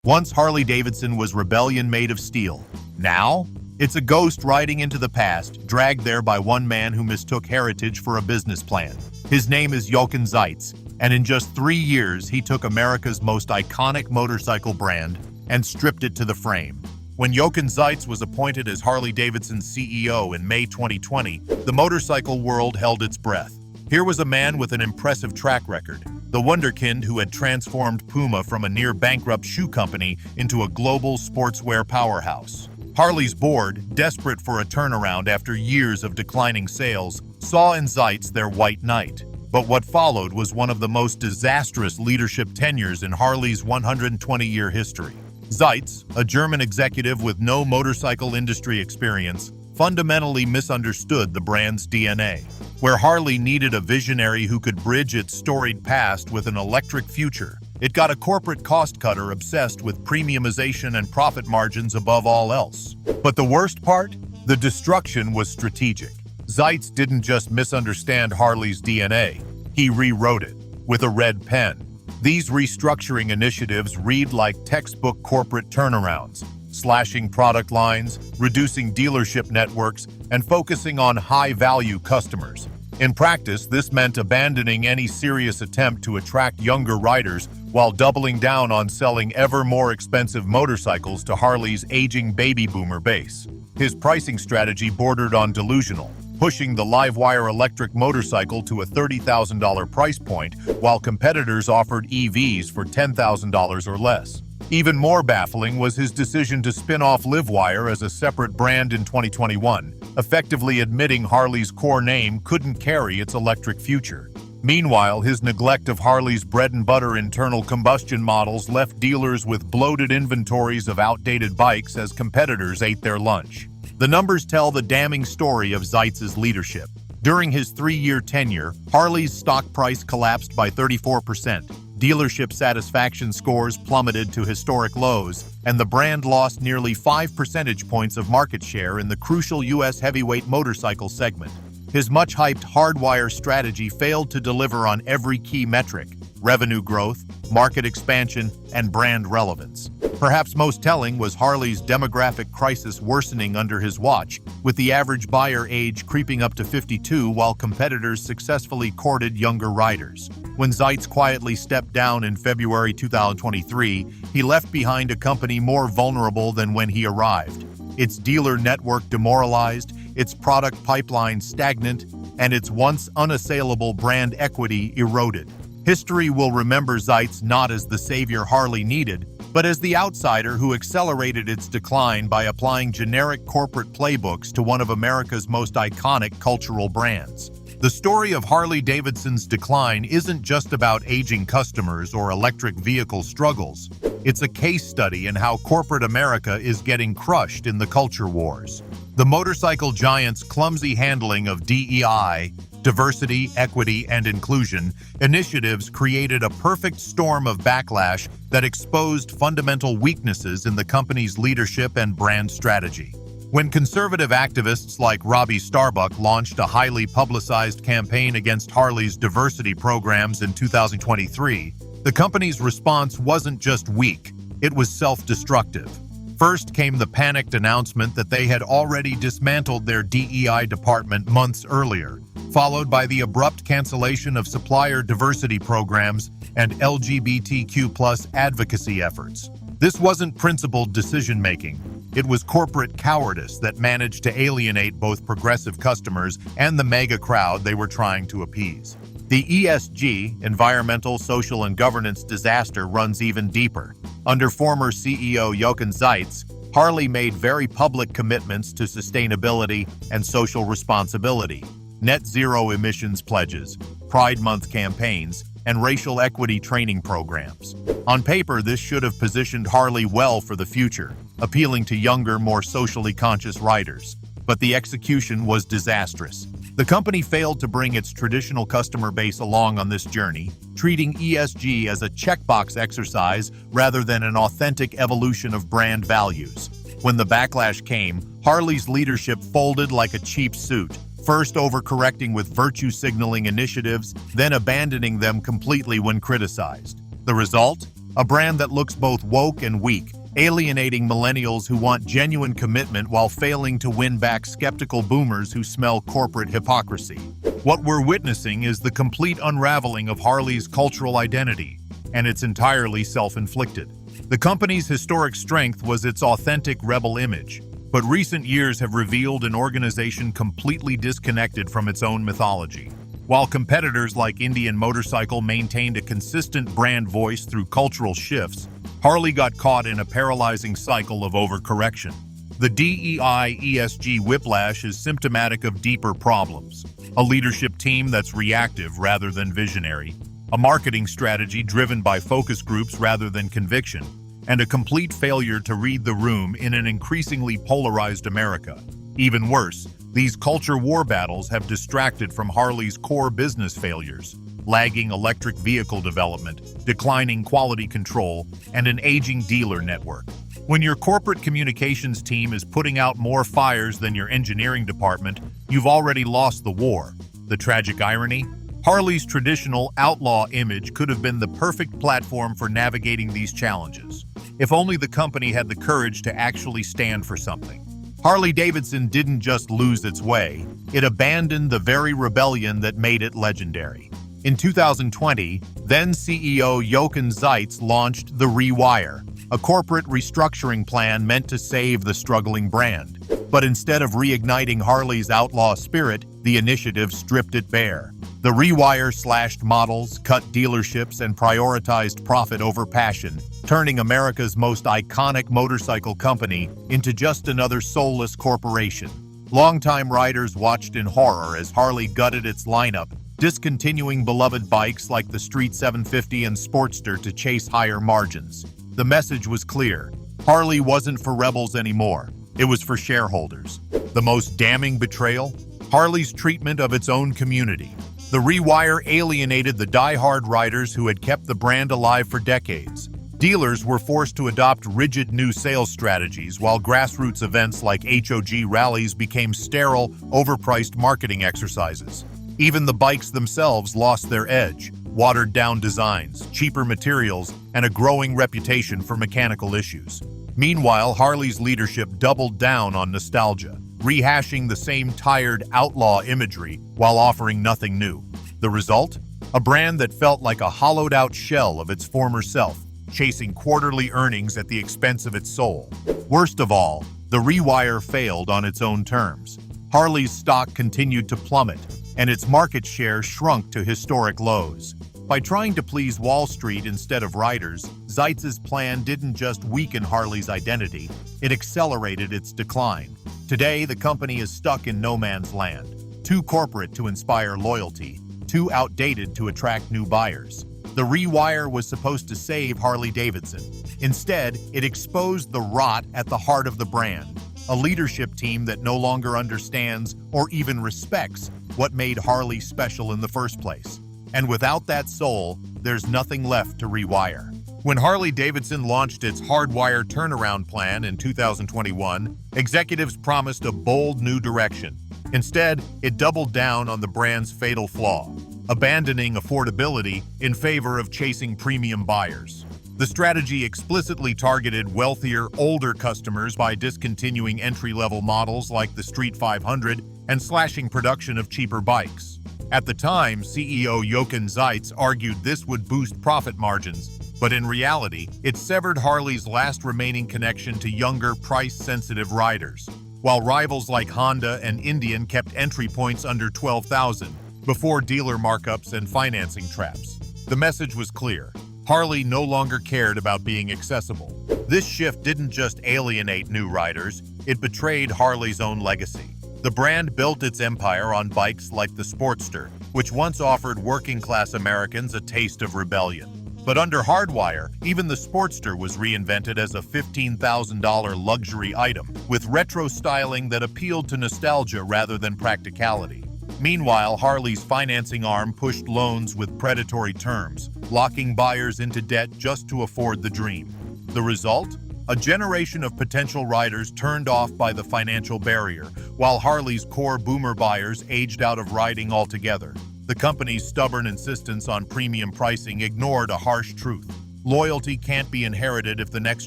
Once Harley-Davidson was rebellion made of steel. Now, it's a ghost riding into the past, dragged there by one man who mistook heritage for a business plan. His name is Jochen Zeitz, and in just 3 years, he took America's most iconic motorcycle brand and stripped it to the frame. When Jochen Zeitz was appointed as Harley-Davidson's CEO in May 2020, the motorcycle world held its breath. Here was a man with an impressive track record, the wunderkind who had transformed Puma from a near-bankrupt shoe company into a global sportswear powerhouse. Harley's board, desperate for a turnaround after years of declining sales, saw in Zeitz their white knight. But what followed was one of the most disastrous leadership tenures in Harley's 120-year history. Zeitz, a German executive with no motorcycle industry experience, fundamentally misunderstood the brand's DNA. Where Harley needed a visionary who could bridge its storied past with an electric future, it got a corporate cost-cutter obsessed with premiumization and profit margins above all else. But the worst part? The destruction was strategic. Zeitz didn't just misunderstand Harley's DNA, he rewrote it with a red pen. These restructuring initiatives read like textbook corporate turnarounds, slashing product lines, reducing dealership networks, and focusing on high-value customers. In practice, this meant abandoning any serious attempt to attract younger riders while doubling down on selling ever more expensive motorcycles to Harley's aging baby boomer base. His pricing strategy bordered on delusional, pushing the LiveWire electric motorcycle to a $30,000 price point while competitors offered EVs for $10,000 or less. Even more baffling was his decision to spin off LiveWire as a separate brand in 2021, effectively admitting Harley's core name couldn't carry its electric future. Meanwhile, his neglect of Harley's bread-and-butter internal combustion models left dealers with bloated inventories of outdated bikes as competitors ate their lunch. The numbers tell the damning story of Zeitz's leadership. During his 3-year tenure, Harley's stock price collapsed by 34%. Dealership satisfaction scores plummeted to historic lows, and the brand lost nearly 5 percentage points of market share in the crucial U.S. heavyweight motorcycle segment. His much-hyped Hardwire strategy failed to deliver on every key metric: revenue growth, market expansion, and brand relevance. Perhaps most telling was Harley's demographic crisis worsening under his watch, with the average buyer age creeping up to 52 while competitors successfully courted younger riders. When Zeitz quietly stepped down in February 2023, he left behind a company more vulnerable than when he arrived. Its dealer network demoralized, its product pipeline stagnant, and its once unassailable brand equity eroded. History will remember Zeitz not as the savior Harley needed, but as the outsider who accelerated its decline by applying generic corporate playbooks to one of America's most iconic cultural brands. The story of Harley-Davidson's decline isn't just about aging customers or electric vehicle struggles. It's a case study in how corporate America is getting crushed in the culture wars. The motorcycle giant's clumsy handling of DEI, diversity, equity, and inclusion initiatives created a perfect storm of backlash that exposed fundamental weaknesses in the company's leadership and brand strategy. When conservative activists like Robbie Starbuck launched a highly publicized campaign against Harley's diversity programs in 2023, the company's response wasn't just weak, it was self-destructive. First came the panicked announcement that they had already dismantled their DEI department months earlier, followed by the abrupt cancellation of supplier diversity programs and LGBTQ+ advocacy efforts. This wasn't principled decision-making. It was corporate cowardice that managed to alienate both progressive customers and the mega crowd they were trying to appease. The ESG, environmental, social, and governance disaster runs even deeper. Under former CEO Jochen Zeitz, Harley made very public commitments to sustainability and social responsibility. Net zero emissions pledges, Pride Month campaigns, and racial equity training programs. On paper, this should have positioned Harley well for the future, appealing to younger, more socially conscious riders. But the execution was disastrous. The company failed to bring its traditional customer base along on this journey, treating ESG as a checkbox exercise rather than an authentic evolution of brand values. When the backlash came, Harley's leadership folded like a cheap suit, first overcorrecting with virtue signaling initiatives, then abandoning them completely when criticized. The result? a brand that looks both woke and weak, alienating millennials who want genuine commitment while failing to win back skeptical boomers who smell corporate hypocrisy. What we're witnessing is the complete unraveling of Harley's cultural identity, and it's entirely self-inflicted. The company's historic strength was its authentic rebel image, but recent years have revealed an organization completely disconnected from its own mythology. While competitors like Indian Motorcycle maintained a consistent brand voice through cultural shifts, Harley got caught in a paralyzing cycle of overcorrection. The DEI-ESG whiplash is symptomatic of deeper problems: a leadership team that's reactive rather than visionary, a marketing strategy driven by focus groups rather than conviction, and a complete failure to read the room in an increasingly polarized America. Even worse, these culture war battles have distracted from Harley's core business failures: lagging electric vehicle development, declining quality control, and an aging dealer network. When your corporate communications team is putting out more fires than your engineering department, you've already lost the war. The tragic irony? Harley's traditional outlaw image could have been the perfect platform for navigating these challenges, if only the company had the courage to actually stand for something. Harley-Davidson didn't just lose its way, it abandoned the very rebellion that made it legendary. In 2020, then CEO Jochen Zeitz launched the Rewire, a corporate restructuring plan meant to save the struggling brand. But instead of reigniting Harley's outlaw spirit, the initiative stripped it bare. The Rewire slashed models, cut dealerships, and prioritized profit over passion, turning America's most iconic motorcycle company into just another soulless corporation. Longtime riders watched in horror as Harley gutted its lineup, discontinuing beloved bikes like the Street 750 and Sportster to chase higher margins. The message was clear: Harley wasn't for rebels anymore, it was for shareholders. The most damning betrayal? Harley's treatment of its own community. The Rewire alienated the die-hard riders who had kept the brand alive for decades. Dealers were forced to adopt rigid new sales strategies, while grassroots events like HOG rallies became sterile, overpriced marketing exercises. Even the bikes themselves lost their edge: watered-down designs, cheaper materials, and a growing reputation for mechanical issues. Meanwhile, Harley's leadership doubled down on nostalgia, rehashing the same tired outlaw imagery while offering nothing new. The result? A brand that felt like a hollowed-out shell of its former self, chasing quarterly earnings at the expense of its soul. Worst of all, the Rewire failed on its own terms. Harley's stock continued to plummet, and its market share shrunk to historic lows. By trying to please Wall Street instead of riders, Zeitz's plan didn't just weaken Harley's identity, it accelerated its decline. Today, the company is stuck in no man's land, too corporate to inspire loyalty, too outdated to attract new buyers. The Rewire was supposed to save Harley-Davidson. Instead, it exposed the rot at the heart of the brand, a leadership team that no longer understands or even respects what made Harley special in the first place. And without that soul, there's nothing left to rewire. When Harley-Davidson launched its Hardwire turnaround plan in 2021, executives promised a bold new direction. Instead, it doubled down on the brand's fatal flaw, abandoning affordability in favor of chasing premium buyers. The strategy explicitly targeted wealthier, older customers by discontinuing entry-level models like the Street 500 and slashing production of cheaper bikes. At the time, CEO Jochen Zeitz argued this would boost profit margins, but in reality, it severed Harley's last remaining connection to younger, price-sensitive riders, while rivals like Honda and Indian kept entry points under $12,000 before dealer markups and financing traps. The message was clear: Harley no longer cared about being accessible. This shift didn't just alienate new riders, it betrayed Harley's own legacy. The brand built its empire on bikes like the Sportster, which once offered working-class Americans a taste of rebellion. But under Hardwire, even the Sportster was reinvented as a $15,000 luxury item, with retro styling that appealed to nostalgia rather than practicality. Meanwhile, Harley's financing arm pushed loans with predatory terms, locking buyers into debt just to afford the dream. The result? A generation of potential riders turned off by the financial barrier, while Harley's core boomer buyers aged out of riding altogether. The company's stubborn insistence on premium pricing ignored a harsh truth: Loyalty can't be inherited if the next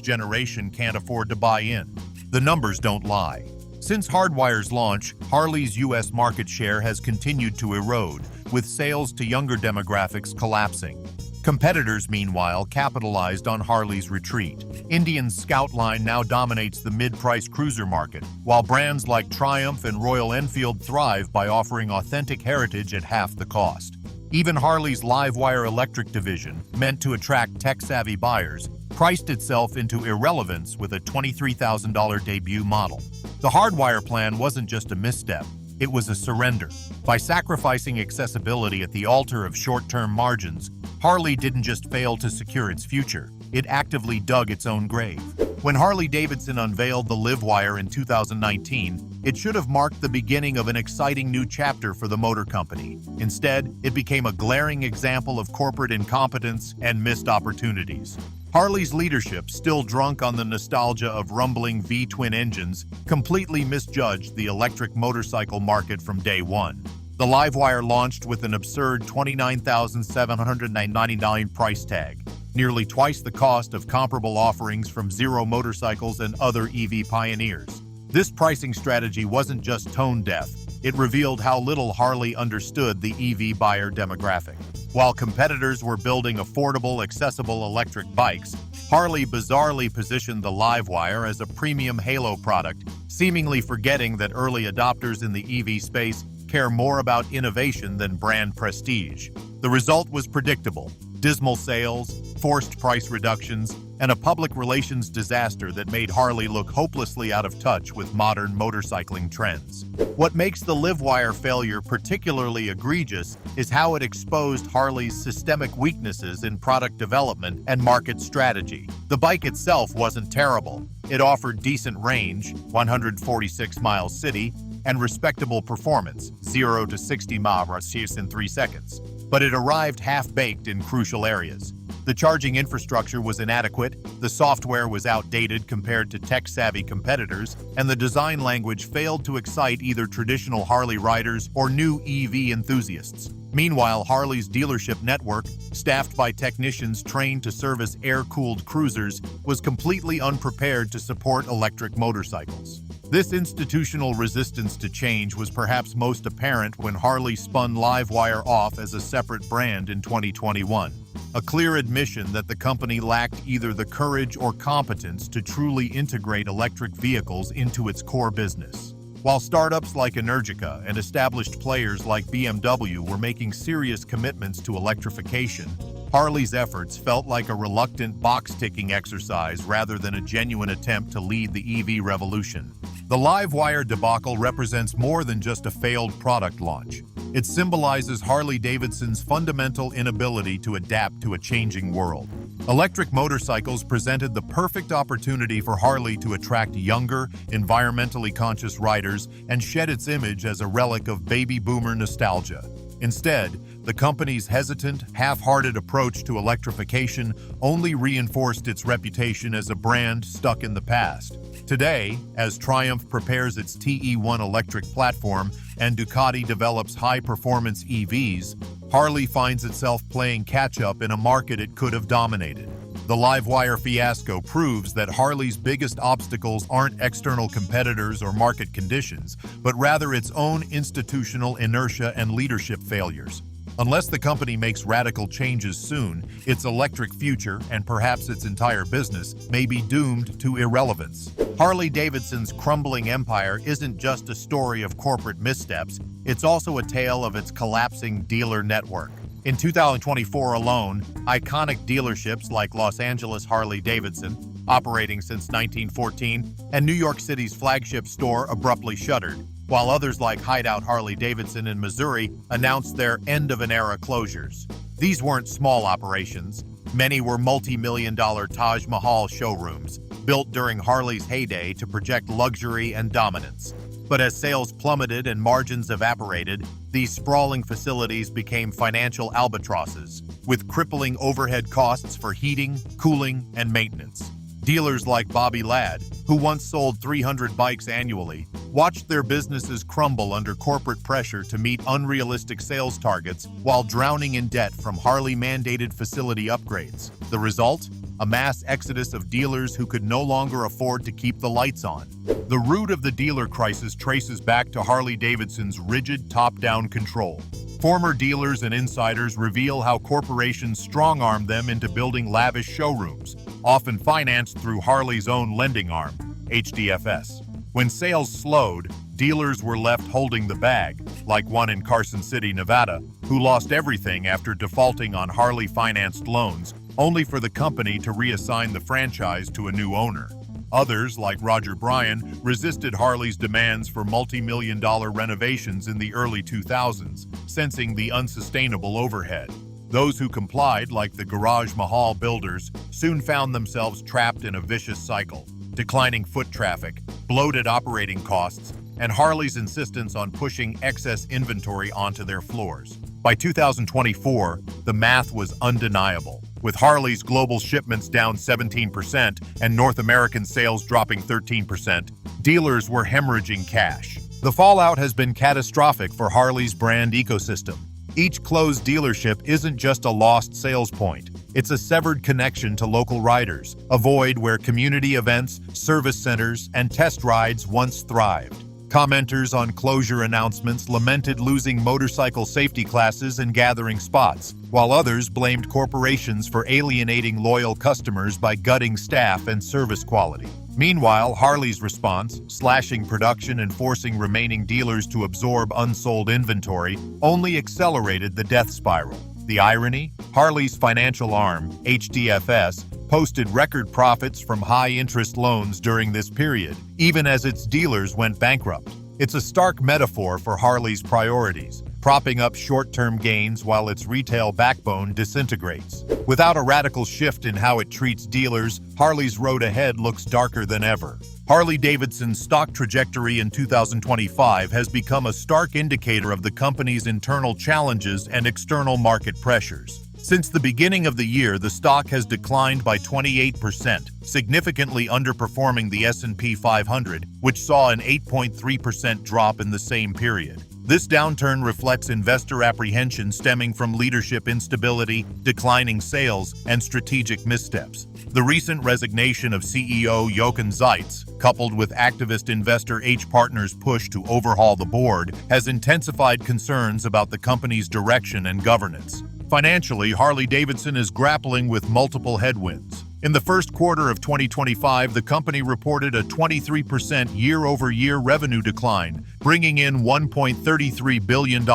generation can't afford to buy in. The numbers don't lie. Since Hardwire's launch, Harley's U.S. market share has continued to erode, with sales to younger demographics collapsing. Competitors, meanwhile, capitalized on Harley's retreat. Indian's Scout line now dominates the mid-price cruiser market, while brands like Triumph and Royal Enfield thrive by offering authentic heritage at half the cost. Even Harley's LiveWire electric division, meant to attract tech-savvy buyers, priced itself into irrelevance with a $23,000 debut model. The Hardwire plan wasn't just a misstep, it was a surrender. By sacrificing accessibility at the altar of short-term margins, Harley didn't just fail to secure its future, it actively dug its own grave. When Harley-Davidson unveiled the LiveWire in 2019, it should have marked the beginning of an exciting new chapter for the motor company. Instead, it became a glaring example of corporate incompetence and missed opportunities. Harley's leadership, still drunk on the nostalgia of rumbling V-twin engines, completely misjudged the electric motorcycle market from day one. The LiveWire launched with an absurd $29,799 price tag, nearly twice the cost of comparable offerings from Zero Motorcycles and other EV pioneers. This pricing strategy wasn't just tone-deaf, it revealed how little Harley understood the EV buyer demographic. While competitors were building affordable, accessible electric bikes, Harley bizarrely positioned the LiveWire as a premium halo product, seemingly forgetting that early adopters in the EV space care more about innovation than brand prestige. The result was predictable: dismal sales, forced price reductions, and a public relations disaster that made Harley look hopelessly out of touch with modern motorcycling trends. What makes the LiveWire failure particularly egregious is how it exposed Harley's systemic weaknesses in product development and market strategy. The bike itself wasn't terrible. It offered decent range, 146 miles city, and respectable performance, 0 to 60 miles in 3 seconds. But it arrived half-baked in crucial areas. The charging infrastructure was inadequate, the software was outdated compared to tech-savvy competitors, and the design language failed to excite either traditional Harley riders or new EV enthusiasts. Meanwhile, Harley's dealership network, staffed by technicians trained to service air-cooled cruisers, was completely unprepared to support electric motorcycles. This institutional resistance to change was perhaps most apparent when Harley spun LiveWire off as a separate brand in 2021. A clear admission that the company lacked either the courage or competence to truly integrate electric vehicles into its core business. While startups like Energica and established players like BMW were making serious commitments to electrification, Harley's efforts felt like a reluctant box-ticking exercise rather than a genuine attempt to lead the EV revolution. The LiveWire debacle represents more than just a failed product launch. It symbolizes Harley-Davidson's fundamental inability to adapt to a changing world. Electric motorcycles presented the perfect opportunity for Harley to attract younger, environmentally conscious riders and shed its image as a relic of baby boomer nostalgia. Instead, the company's hesitant, half-hearted approach to electrification only reinforced its reputation as a brand stuck in the past. Today, as Triumph prepares its TE1 electric platform and Ducati develops high-performance EVs, Harley finds itself playing catch-up in a market it could have dominated. The LiveWire fiasco proves that Harley's biggest obstacles aren't external competitors or market conditions, but rather its own institutional inertia and leadership failures. Unless the company makes radical changes soon, its electric future, and perhaps its entire business, may be doomed to irrelevance. Harley-Davidson's crumbling empire isn't just a story of corporate missteps, it's also a tale of its collapsing dealer network. In 2024 alone, iconic dealerships like Los Angeles Harley-Davidson, operating since 1914, and New York City's flagship store abruptly shuttered, while others like Hideout Harley-Davidson in Missouri announced their end-of-an-era closures. These weren't small operations. Many were multi-million-dollar Taj Mahal showrooms, built during Harley's heyday to project luxury and dominance. But as sales plummeted and margins evaporated, these sprawling facilities became financial albatrosses, with crippling overhead costs for heating, cooling, and maintenance. Dealers like Bobby Ladd, who once sold 300 bikes annually, watched their businesses crumble under corporate pressure to meet unrealistic sales targets while drowning in debt from Harley-mandated facility upgrades. The result? A mass exodus of dealers who could no longer afford to keep the lights on. The root of the dealer crisis traces back to Harley-Davidson's rigid top-down control. Former dealers and insiders reveal how corporations strong-armed them into building lavish showrooms, often financed through Harley's own lending arm, HDFS. When sales slowed, dealers were left holding the bag, like one in Carson City, Nevada, who lost everything after defaulting on Harley-financed loans, only for the company to reassign the franchise to a new owner. Others, like Roger Bryan, resisted Harley's demands for multi-million-dollar renovations in the early 2000s, sensing the unsustainable overhead. Those who complied, like the Garage Mahal builders, soon found themselves trapped in a vicious cycle. Declining foot traffic, bloated operating costs, and Harley's insistence on pushing excess inventory onto their floors. By 2024, the math was undeniable. With Harley's global shipments down 17% and North American sales dropping 13%, dealers were hemorrhaging cash. The fallout has been catastrophic for Harley's brand ecosystem. Each closed dealership isn't just a lost sales point. It's a severed connection to local riders, a void where community events, service centers, and test rides once thrived. Commenters on closure announcements lamented losing motorcycle safety classes and gathering spots, while others blamed corporations for alienating loyal customers by gutting staff and service quality. Meanwhile, Harley's response, slashing production and forcing remaining dealers to absorb unsold inventory, only accelerated the death spiral. The irony? Harley's financial arm, HDFS, posted record profits from high-interest loans during this period, even as its dealers went bankrupt. It's a stark metaphor for Harley's priorities, propping up short-term gains while its retail backbone disintegrates. Without a radical shift in how it treats dealers, Harley's road ahead looks darker than ever. Harley-Davidson's stock trajectory in 2025 has become a stark indicator of the company's internal challenges and external market pressures. Since the beginning of the year, the stock has declined by 28%, significantly underperforming the S&P 500, which saw an 8.3% drop in the same period. This downturn reflects investor apprehension stemming from leadership instability, declining sales, and strategic missteps. The recent resignation of CEO Jochen Zeitz, coupled with activist investor H Partners' push to overhaul the board, has intensified concerns about the company's direction and governance. Financially, Harley-Davidson is grappling with multiple headwinds. In the first quarter of 2025, the company reported a 23% year-over-year revenue decline, bringing in $1.33 billion.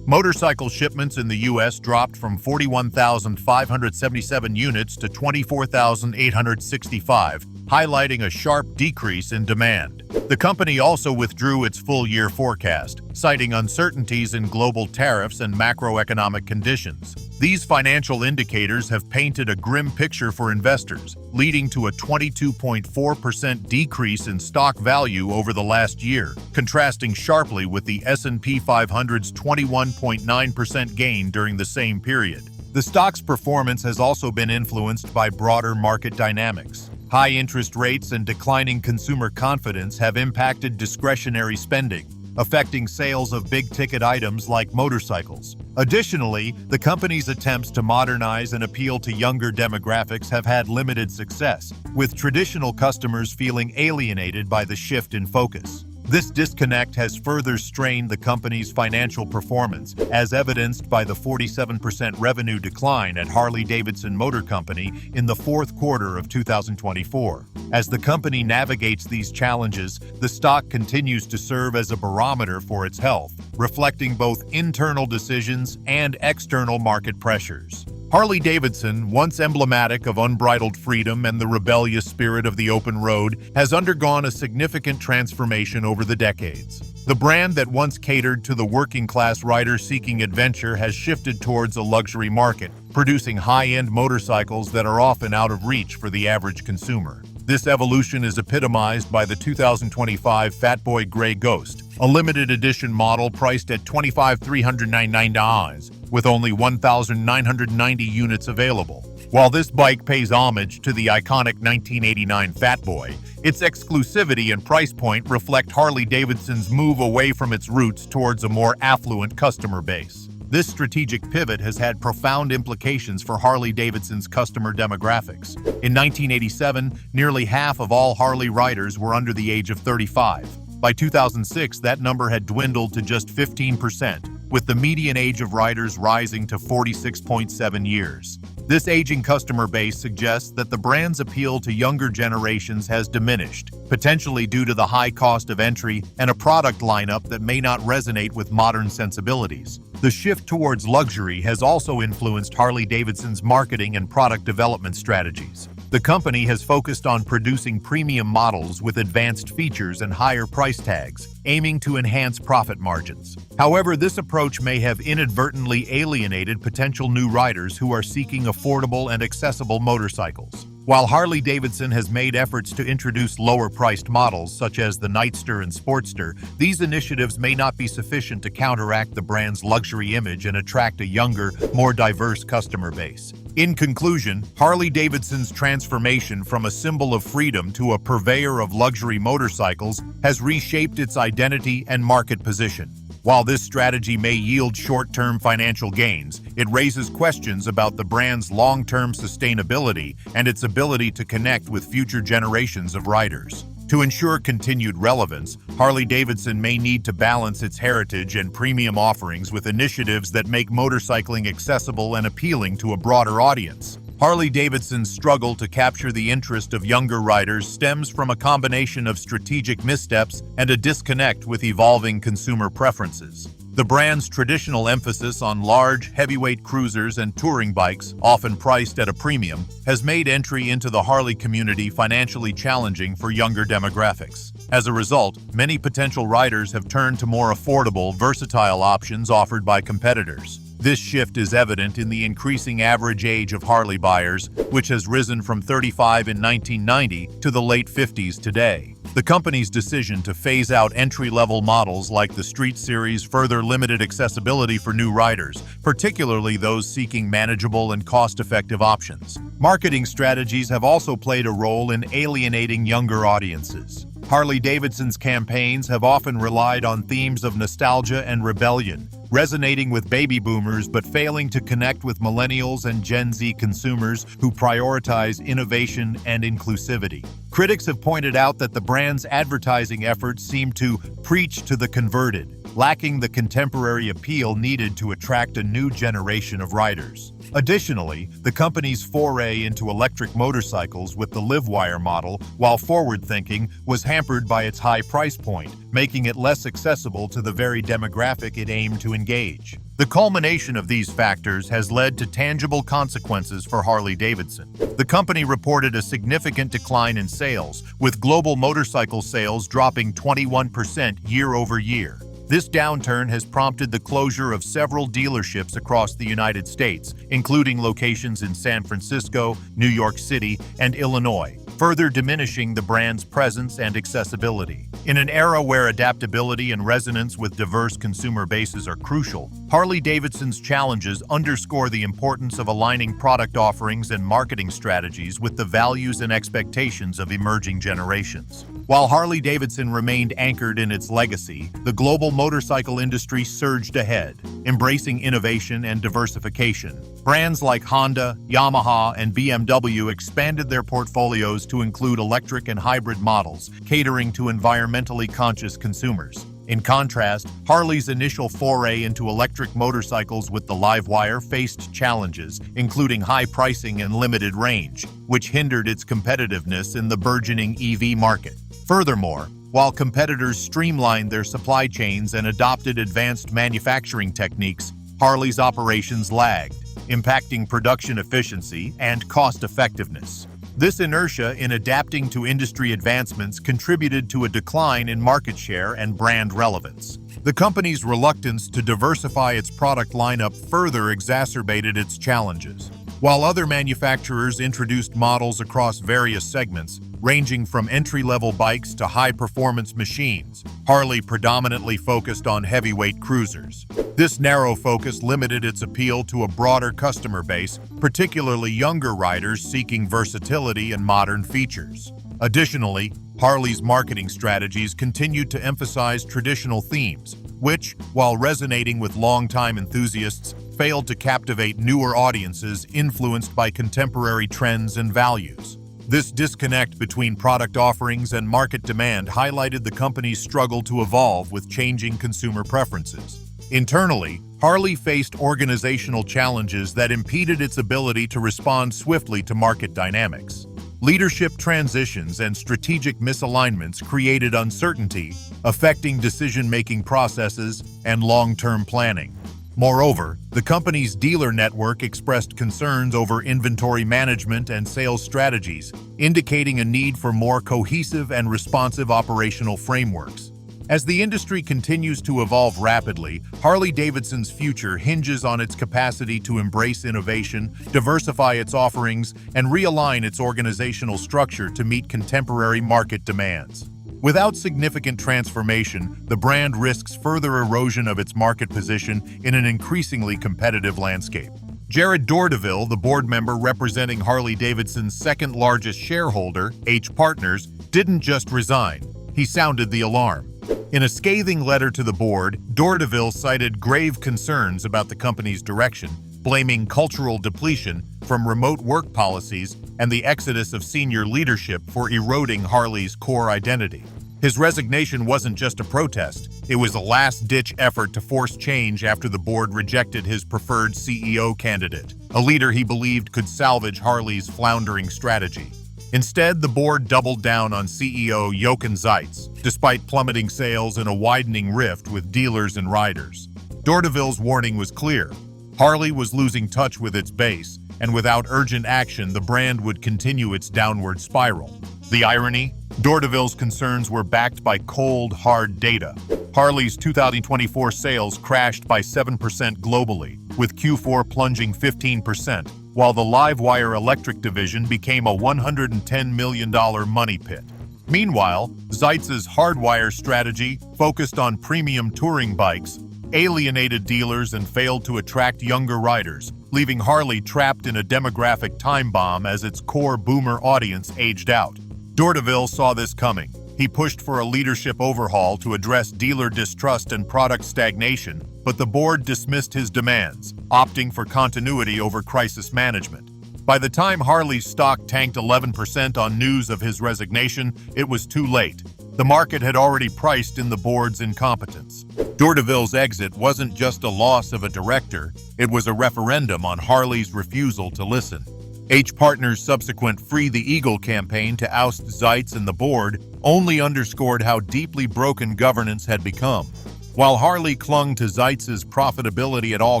Motorcycle shipments in the U.S. dropped from 41,577 units to 24,865, highlighting a sharp decrease in demand. The company also withdrew its full-year forecast, citing uncertainties in global tariffs and macroeconomic conditions. These financial indicators have painted a grim picture for investors, leading to a 22.4% decrease in stock value over the last year, contrasting sharply with the S&P 500's 21.9% gain during the same period. The stock's performance has also been influenced by broader market dynamics. High interest rates and declining consumer confidence have impacted discretionary spending, affecting sales of big-ticket items like motorcycles. Additionally, the company's attempts to modernize and appeal to younger demographics have had limited success, with traditional customers feeling alienated by the shift in focus. This disconnect has further strained the company's financial performance, as evidenced by the 47% revenue decline at Harley-Davidson Motor Company in the fourth quarter of 2024. As the company navigates these challenges, the stock continues to serve as a barometer for its health, reflecting both internal decisions and external market pressures. Harley-Davidson, once emblematic of unbridled freedom and the rebellious spirit of the open road, has undergone a significant transformation over the decades. The brand that once catered to the working-class rider seeking adventure has shifted towards a luxury market, producing high-end motorcycles that are often out of reach for the average consumer. This evolution is epitomized by the 2025 Fatboy Grey Ghost, a limited edition model priced at $25,399, with only 1,990 units available. While this bike pays homage to the iconic 1989 Fatboy, Its exclusivity and price point reflect Harley-Davidson's move away from its roots towards a more affluent customer base. This strategic pivot has had profound implications for Harley-Davidson's customer demographics. In 1987, nearly half of all Harley riders were under the age of 35. By 2006, that number had dwindled to just 15%, with the median age of riders rising to 46.7 years. This aging customer base suggests that the brand's appeal to younger generations has diminished, potentially due to the high cost of entry and a product lineup that may not resonate with modern sensibilities. The shift towards luxury has also influenced Harley-Davidson's marketing and product development strategies. The company has focused on producing premium models with advanced features and higher price tags, aiming to enhance profit margins. However, this approach may have inadvertently alienated potential new riders who are seeking affordable and accessible motorcycles. While Harley-Davidson has made efforts to introduce lower-priced models such as the Nightster and Sportster, these initiatives may not be sufficient to counteract the brand's luxury image and attract a younger, more diverse customer base. In conclusion, Harley-Davidson's transformation from a symbol of freedom to a purveyor of luxury motorcycles has reshaped its identity and market position. While this strategy may yield short-term financial gains, it raises questions about the brand's long-term sustainability and its ability to connect with future generations of riders. To ensure continued relevance, Harley-Davidson may need to balance its heritage and premium offerings with initiatives that make motorcycling accessible and appealing to a broader audience. Harley-Davidson's struggle to capture the interest of younger riders stems from a combination of strategic missteps and a disconnect with evolving consumer preferences. The brand's traditional emphasis on large, heavyweight cruisers and touring bikes, often priced at a premium, has made entry into the Harley community financially challenging for younger demographics. As a result, many potential riders have turned to more affordable, versatile options offered by competitors. This shift is evident in the increasing average age of Harley buyers, which has risen from 35 in 1990 to the late 50s today. The company's decision to phase out entry-level models like the Street Series further limited accessibility for new riders, particularly those seeking manageable and cost-effective options. Marketing strategies have also played a role in alienating younger audiences. Harley-Davidson's campaigns have often relied on themes of nostalgia and rebellion, resonating with baby boomers but failing to connect with millennials and Gen Z consumers who prioritize innovation and inclusivity. Critics have pointed out that the brand's advertising efforts seem to preach to the converted, lacking the contemporary appeal needed to attract a new generation of riders. Additionally, the company's foray into electric motorcycles with the LiveWire model, while forward-thinking, was hampered by its high price point, making it less accessible to the very demographic it aimed to engage. The culmination of these factors has led to tangible consequences for Harley-Davidson. The company reported a significant decline in sales, with global motorcycle sales dropping 21% year-over-year. This downturn has prompted the closure of several dealerships across the United States, including locations in San Francisco, New York City, and Illinois, further diminishing the brand's presence and accessibility. In an era where adaptability and resonance with diverse consumer bases are crucial, Harley-Davidson's challenges underscore the importance of aligning product offerings and marketing strategies with the values and expectations of emerging generations. While Harley-Davidson remained anchored in its legacy, the global motorcycle industry surged ahead, embracing innovation and diversification. Brands like Honda, Yamaha, and BMW expanded their portfolios to include electric and hybrid models, catering to environmentally conscious consumers. In contrast, Harley's initial foray into electric motorcycles with the LiveWire faced challenges, including high pricing and limited range, which hindered its competitiveness in the burgeoning EV market. Furthermore, while competitors streamlined their supply chains and adopted advanced manufacturing techniques, Harley's operations lagged, impacting production efficiency and cost-effectiveness. This inertia in adapting to industry advancements contributed to a decline in market share and brand relevance. The company's reluctance to diversify its product lineup further exacerbated its challenges. While other manufacturers introduced models across various segments, ranging from entry-level bikes to high-performance machines, Harley predominantly focused on heavyweight cruisers. This narrow focus limited its appeal to a broader customer base, particularly younger riders seeking versatility and modern features. Additionally, Harley's marketing strategies continued to emphasize traditional themes, which, while resonating with longtime enthusiasts, failed to captivate newer audiences influenced by contemporary trends and values. This disconnect between product offerings and market demand highlighted the company's struggle to evolve with changing consumer preferences. Internally, Harley faced organizational challenges that impeded its ability to respond swiftly to market dynamics. Leadership transitions and strategic misalignments created uncertainty, affecting decision-making processes and long-term planning. Moreover, the company's dealer network expressed concerns over inventory management and sales strategies, indicating a need for more cohesive and responsive operational frameworks. As the industry continues to evolve rapidly, Harley-Davidson's future hinges on its capacity to embrace innovation, diversify its offerings, and realign its organizational structure to meet contemporary market demands. Without significant transformation, the brand risks further erosion of its market position in an increasingly competitive landscape. Jared Dourdeville, the board member representing Harley-Davidson's second-largest shareholder, H Partners, didn't just resign. He sounded the alarm. In a scathing letter to the board, Dourdeville cited grave concerns about the company's direction, blaming cultural depletion from remote work policies and the exodus of senior leadership for eroding Harley's core identity. His resignation wasn't just a protest, it was a last-ditch effort to force change after the board rejected his preferred CEO candidate, a leader he believed could salvage Harley's floundering strategy. Instead, the board doubled down on CEO Jochen Zeitz, despite plummeting sales and a widening rift with dealers and riders. Dourdeville's warning was clear. Harley was losing touch with its base, and without urgent action, the brand would continue its downward spiral. The irony? Dourdeville's concerns were backed by cold, hard data. Harley's 2024 sales crashed by 7% globally, with Q4 plunging 15%, while the LiveWire electric division became a $110 million money pit. Meanwhile, Zeitz's Hardwire strategy, focused on premium touring bikes, alienated dealers and failed to attract younger riders, leaving Harley trapped in a demographic time bomb as its core boomer audience aged out. Dourdeville saw this coming. He pushed for a leadership overhaul to address dealer distrust and product stagnation, but the board dismissed his demands, opting for continuity over crisis management. By the time Harley's stock tanked 11% on news of his resignation, it was too late. The market had already priced in the board's incompetence. Dourdeville's exit wasn't just a loss of a director, it was a referendum on Harley's refusal to listen. H Partners' subsequent Free the Eagle campaign to oust Zeitz and the board only underscored how deeply broken governance had become. While Harley clung to Zeitz's profitability at all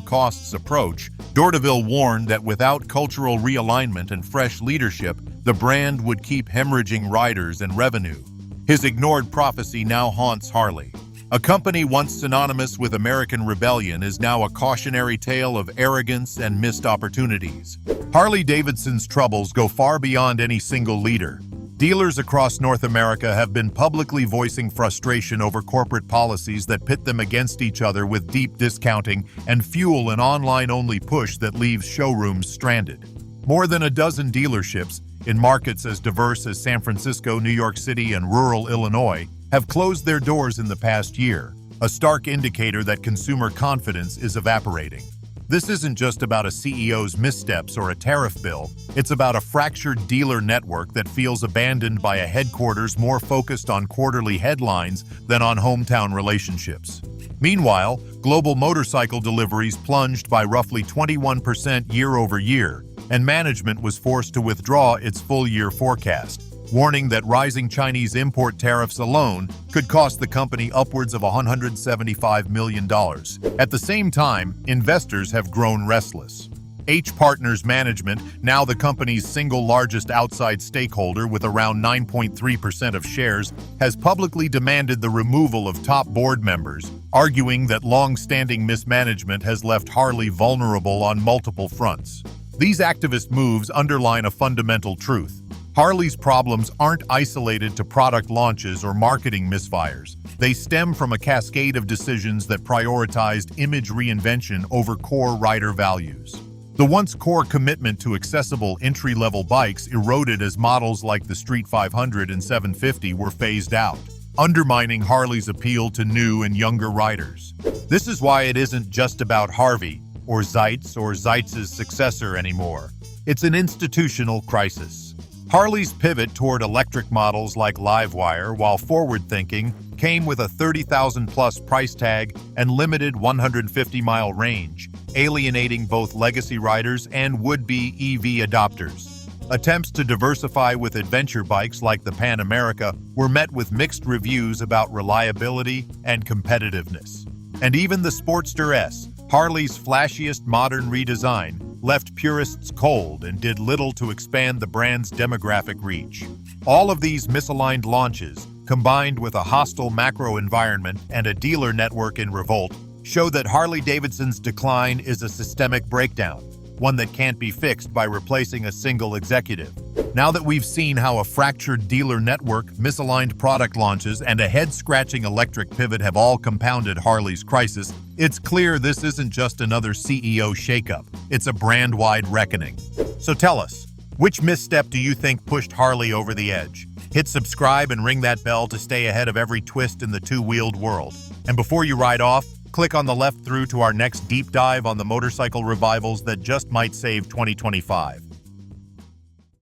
costs approach, Dourdeville warned that without cultural realignment and fresh leadership, the brand would keep hemorrhaging riders and revenue. His ignored prophecy now haunts Harley. A company once synonymous with American rebellion is now a cautionary tale of arrogance and missed opportunities. Harley-Davidson's troubles go far beyond any single leader. Dealers across North America have been publicly voicing frustration over corporate policies that pit them against each other with deep discounting and fuel an online-only push that leaves showrooms stranded. More than a dozen dealerships, in markets as diverse as San Francisco, New York City, and rural Illinois, have closed their doors in the past year, a stark indicator that consumer confidence is evaporating. This isn't just about a CEO's missteps or a tariff bill, it's about a fractured dealer network that feels abandoned by a headquarters more focused on quarterly headlines than on hometown relationships. Meanwhile, global motorcycle deliveries plunged by roughly 21% year-over-year, and management was forced to withdraw its full-year forecast, warning that rising Chinese import tariffs alone could cost the company upwards of $175 million. At the same time, investors have grown restless. H Partners Management, now the company's single largest outside stakeholder with around 9.3% of shares, has publicly demanded the removal of top board members, arguing that long-standing mismanagement has left Harley vulnerable on multiple fronts. These activist moves underline a fundamental truth. Harley's problems aren't isolated to product launches or marketing misfires. They stem from a cascade of decisions that prioritized image reinvention over core rider values. The once core commitment to accessible entry-level bikes eroded as models like the Street 500 and 750 were phased out, undermining Harley's appeal to new and younger riders. This is why it isn't just about Harvey, or Zeitz, or Zeitz's successor anymore. It's an institutional crisis. Harley's pivot toward electric models like LiveWire, while forward-thinking, came with a $30,000+ price tag and limited 150-mile range, alienating both legacy riders and would-be EV adopters. Attempts to diversify with adventure bikes like the Pan America were met with mixed reviews about reliability and competitiveness. And even the Sportster S, Harley's flashiest modern redesign, left purists cold and did little to expand the brand's demographic reach. All of these misaligned launches, combined with a hostile macro environment and a dealer network in revolt, show that Harley-Davidson's decline is a systemic breakdown, one that can't be fixed by replacing a single executive. Now that we've seen how a fractured dealer network, misaligned product launches, and a head-scratching electric pivot have all compounded Harley's crisis, it's clear this isn't just another CEO shakeup. It's a brand-wide reckoning. So tell us, which misstep do you think pushed Harley over the edge? Hit subscribe and ring that bell to stay ahead of every twist in the two-wheeled world. And before you ride off, click on the left through to our next deep dive on the motorcycle revivals that just might save 2025.